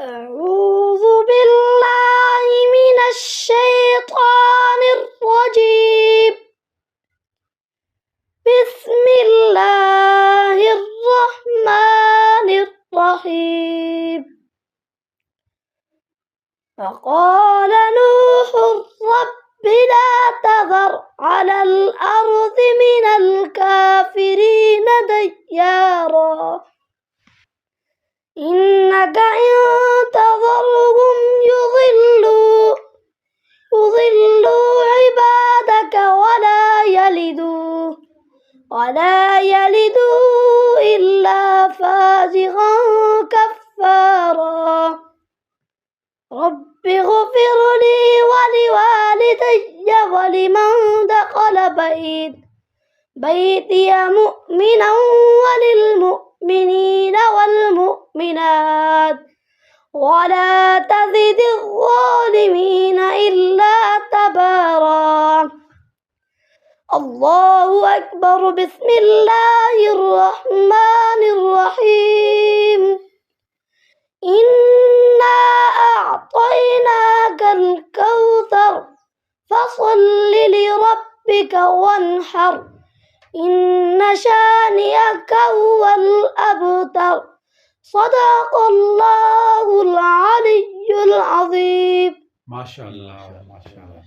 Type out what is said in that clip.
أعوذ بالله من الشيطان الرجيم. بسم الله الرحمن الرحيم. فقال نوح رب لا تذر على الأرض من الكافرين ديارا إنك إن تذرهم يضلوا عبادك ولا يلدوا إلا فاجرا كفارا. رب اغفر لي ولوالدي ولمن دخل بيتي مؤمنا وللمؤمنين والمؤمنات ولا تزد الظالمين إلا تبارا. الله أكبر. بسم الله الرحمن الرحيم. إنا أعطيناك الكوثر فصل لربك وانحر إن شانئك هو الأبتر. صدق الله العلي العظيم. ما شاء الله ما شاء الله.